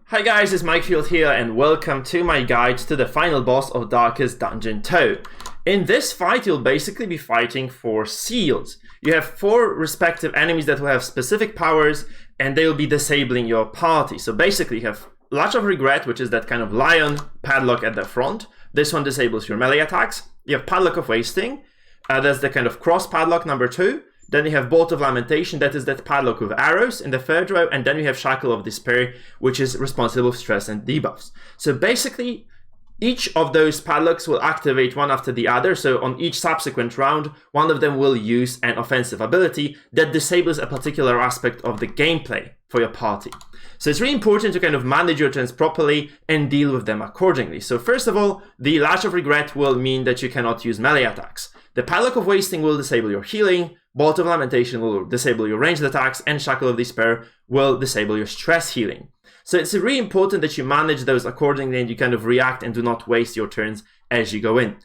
Hi guys, it's Mikefield here and welcome to my guide to the final boss of Darkest Dungeon 2. In this fight you'll basically be fighting for seals. You have 4 respective enemies that will have specific powers and they will be disabling your party. So basically you have Latch of Regret, which is that kind of lion padlock at the front. This one disables your melee attacks. You have Padlock of Wasting, that's the kind of cross padlock number 2. Then you have Bolt of Lamentation, that is that padlock with arrows in the 3rd row, and then you have Shackle of Despair, which is responsible for stress and debuffs. So basically, each of those padlocks will activate one after the other, so on each subsequent round, one of them will use an offensive ability that disables a particular aspect of the gameplay for your party. So it's really important to kind of manage your turns properly and deal with them accordingly. So first of all, the Latch of Regret will mean that you cannot use melee attacks. The Padlock of Wasting will disable your healing, Bolt of Lamentation will disable your ranged attacks, and Shackle of Despair will disable your stress healing. So it's really important that you manage those accordingly and you kind of react and do not waste your turns as you go in.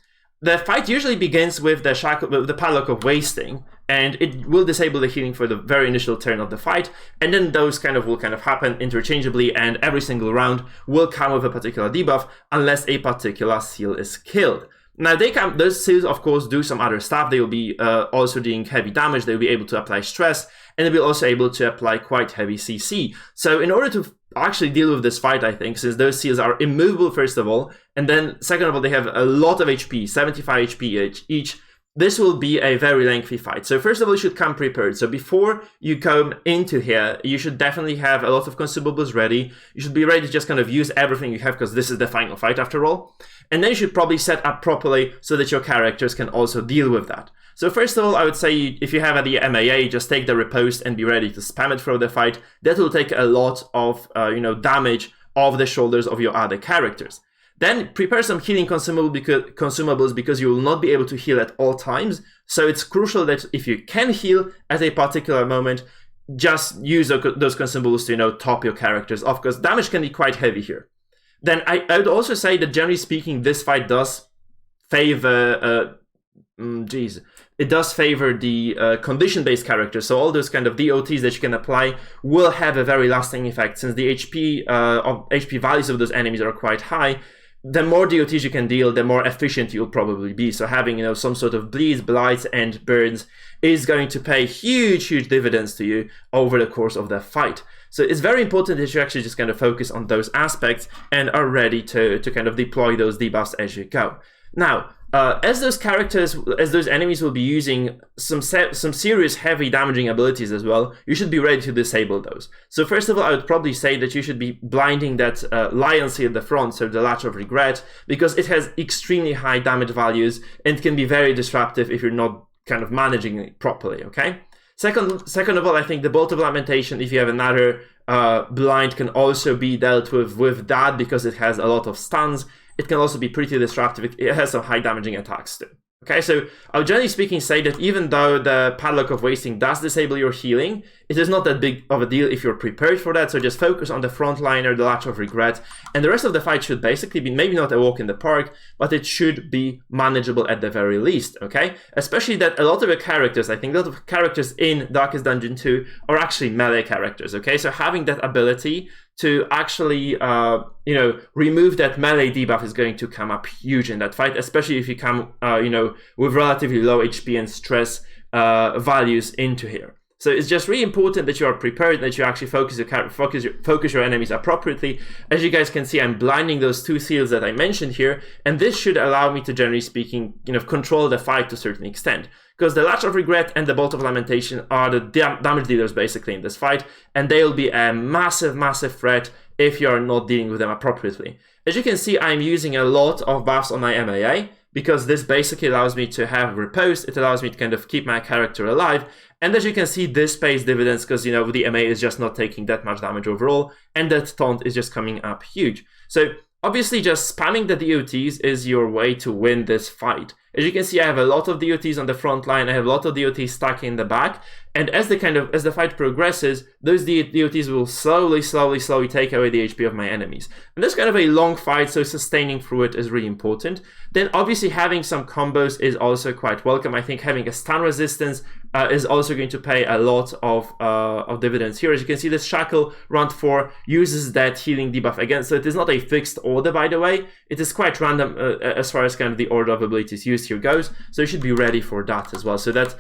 The fight usually begins with the Padlock of Wasting, and it will disable the healing for the very initial turn of the fight, and then those will happen interchangeably, and every single round will come with a particular debuff unless a particular seal is killed. Now those seals of course do some other stuff. They will be also doing heavy damage, they will be able to apply stress, and they'll be also able to apply quite heavy CC. So in order to actually deal with this fight, I think, since those seals are immovable first of all, and then second of all they have a lot of HP, 75 HP each, this will be a very lengthy fight. So first of all, you should come prepared. So before you come into here, you should definitely have a lot of consumables ready. You should be ready to just kind of use everything you have because this is the final fight after all. And then you should probably set up properly so that your characters can also deal with that. So first of all, I would say if you have the MAA, just take the riposte and be ready to spam it through the fight. That will take a lot of damage off the shoulders of your other characters. Then prepare some healing consumables because you will not be able to heal at all times. So it's crucial that if you can heal at a particular moment, just use those consumables to top your characters off because damage can be quite heavy here. Then I would also say that generally speaking, this fight does favor it does favor the condition-based characters. So all those kind of DOTs that you can apply will have a very lasting effect since the HP values of those enemies are quite high. The more DOTs you can deal, the more efficient you'll probably be. So having some sort of bleeds, blights, and burns is going to pay huge dividends to you over the course of the fight. So it's very important that you actually just kind of focus on those aspects and are ready to kind of deploy those debuffs as you go. Now, as those enemies will be using some serious heavy damaging abilities as well, you should be ready to disable those. So first of all, I would probably say that you should be blinding that lion seal at the front, so the Latch of Regret, because it has extremely high damage values and can be very disruptive if you're not kind of managing it properly, okay? Second of all, I think the Bolt of Lamentation, if you have another blind, can also be dealt with that because it has a lot of stuns. It can also be pretty disruptive. It has some high damaging attacks too. Okay, so I would generally speaking say that even though the Padlock of Wasting does disable your healing, it is not that big of a deal if you're prepared for that, so just focus on the frontliner, the Latch of Regret, and the rest of the fight should basically be maybe not a walk in the park, but it should be manageable at the very least, okay? Especially that a lot of the characters, I think a lot of characters in Darkest Dungeon 2 are actually melee characters, okay? So having that ability to actually, remove that melee debuff is going to come up huge in that fight, especially if you come, with relatively low HP and stress values into here. So it's just really important that you are prepared, that you actually focus your enemies appropriately. As you guys can see, I'm blinding those 2 seals that I mentioned here, and this should allow me to, generally speaking, control the fight to a certain extent. Because the Latch of Regret and the Bolt of Lamentation are the damage dealers basically in this fight, and they'll be a massive threat if you are not dealing with them appropriately. As you can see, I'm using a lot of buffs on my MAA, because this basically allows me to have riposte, it allows me to kind of keep my character alive, and as you can see, this pays dividends because, the MA is just not taking that much damage overall, and that taunt is just coming up huge. So obviously just spamming the DOTs is your way to win this fight. As you can see, I have a lot of DOTs on the front line, I have a lot of DOTs stuck in the back, and as the fight progresses, those DOTs will slowly take away the HP of my enemies. And that's kind of a long fight, so sustaining through it is really important. Then obviously having some combos is also quite welcome. I think having a stun resistance is also going to pay a lot of dividends here. As you can see, this Shackle round 4 uses that healing debuff again, so it is not a fixed order, by the way. It is quite random as far as kind of the order of abilities used here goes, so you should be ready for that as well. So that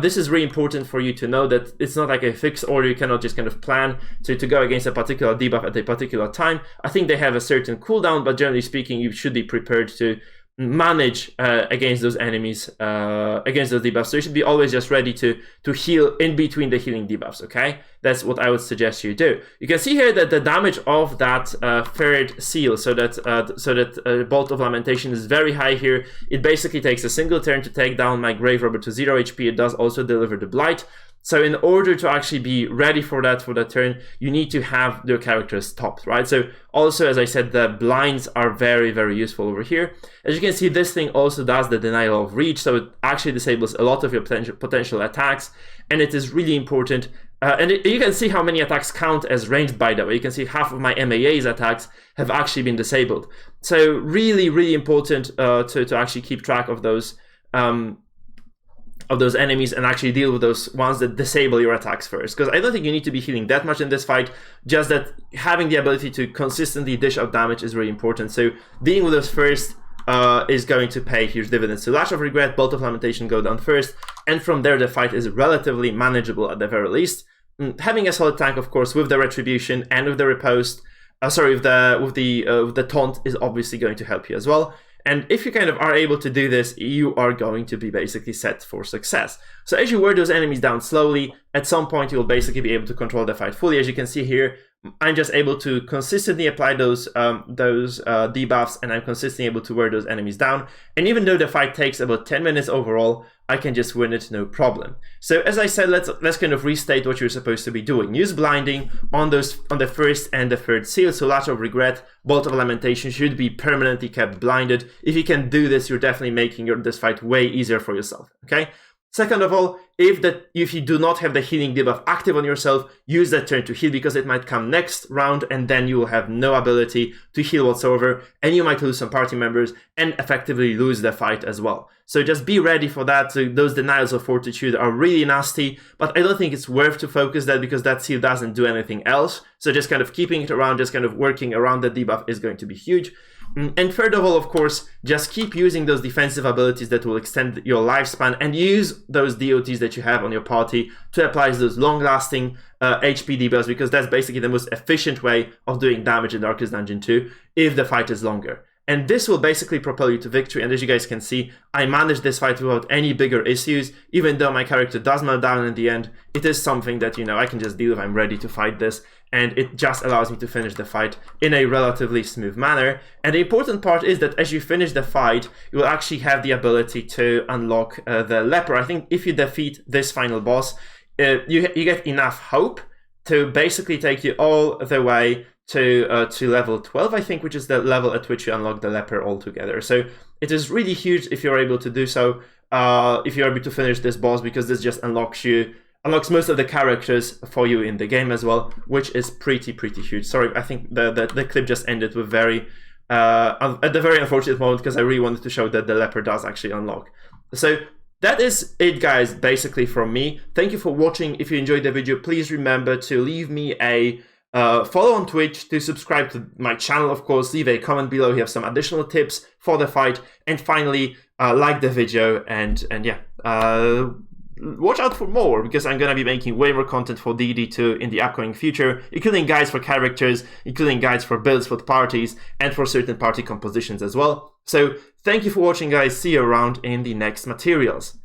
this is really important for you to know, that it's not like a fixed order. You cannot just kind of plan to go against a particular debuff at a particular time. I think they have a certain cooldown, but generally speaking, you should be prepared to manage against those enemies, against those debuffs. So you should be always just ready to heal in between the healing debuffs, okay? That's what I would suggest you do. You can see here that the damage of that third seal, so that Bolt of Lamentation is very high here. It basically takes a single turn to take down my Grave Robber to 0 HP. It does also deliver the Blight. So in order to actually be ready for that turn, you need to have your characters topped, right? So also, as I said, the blinds are very, very useful over here. As you can see, this thing also does the denial of reach, so it actually disables a lot of your potential attacks, and it is really important. You can see how many attacks count as ranged, by the way. You can see half of my MAA's attacks have actually been disabled. So really, really important to actually keep track of those enemies and actually deal with those ones that disable your attacks first, because I don't think you need to be healing that much in this fight, just that having the ability to consistently dish out damage is really important. So dealing with those first is going to pay huge dividends. So Lash of Regret, Bolt of Lamentation go down first, and from there the fight is relatively manageable at the very least. Having a solid tank, of course, with the Retribution and with the Riposte, with the Taunt is obviously going to help you as well. And if you kind of are able to do this, you are going to be basically set for success. So as you wear those enemies down slowly, at some point you'll basically be able to control the fight fully. As you can see here, I'm just able to consistently apply those debuffs, and I'm consistently able to wear those enemies down. And even though the fight takes about 10 minutes overall, I can just win it no problem. So as I said, let's kind of restate what you're supposed to be doing. Use blinding on the first and the third seal. So Lash of Regret, Bolt of Lamentation should be permanently kept blinded. If you can do this, you're definitely making this fight way easier for yourself. Okay. Second of all, if you do not have the healing debuff active on yourself, use that turn to heal, because it might come next round and then you will have no ability to heal whatsoever, and you might lose some party members and effectively lose the fight as well. So just be ready for that. So those denials of Fortitude are really nasty, but I don't think it's worth to focus that, because that seal doesn't do anything else. So just kind of keeping it around, just kind of working around the debuff is going to be huge. And third of all, of course, just keep using those defensive abilities that will extend your lifespan, and use those DOTs that you have on your party to apply those long-lasting HP debuffs, because that's basically the most efficient way of doing damage in Darkest Dungeon 2 if the fight is longer. And this will basically propel you to victory. And as you guys can see, I managed this fight without any bigger issues. Even though my character does melt down in the end, it is something that, you know, I can just deal with. I'm ready to fight this. And it just allows me to finish the fight in a relatively smooth manner. And the important part is that as you finish the fight, you will actually have the ability to unlock the Leper. I think if you defeat this final boss, you get enough hope to basically take you all the way to level 12, I think, which is the level at which you unlock the Leper altogether. So it is really huge if you're able to do so, if you're able to finish this boss, because this just unlocks most of the characters for you in the game as well, which is pretty huge. Sorry, I think the clip just ended with at the very unfortunate moment, because I really wanted to show that the Leper does actually unlock. So that is it, guys, basically from me. Thank you for watching. If you enjoyed the video, please remember to leave me a follow on Twitch, to subscribe to my channel, of course, leave a comment below. You have some additional tips for the fight, and finally like the video, and yeah, watch out for more, because I'm gonna be making way more content for DD2 in the upcoming future, including guides for characters, including guides for builds for parties, and for certain party compositions as well. So thank you for watching, guys. See you around in the next materials.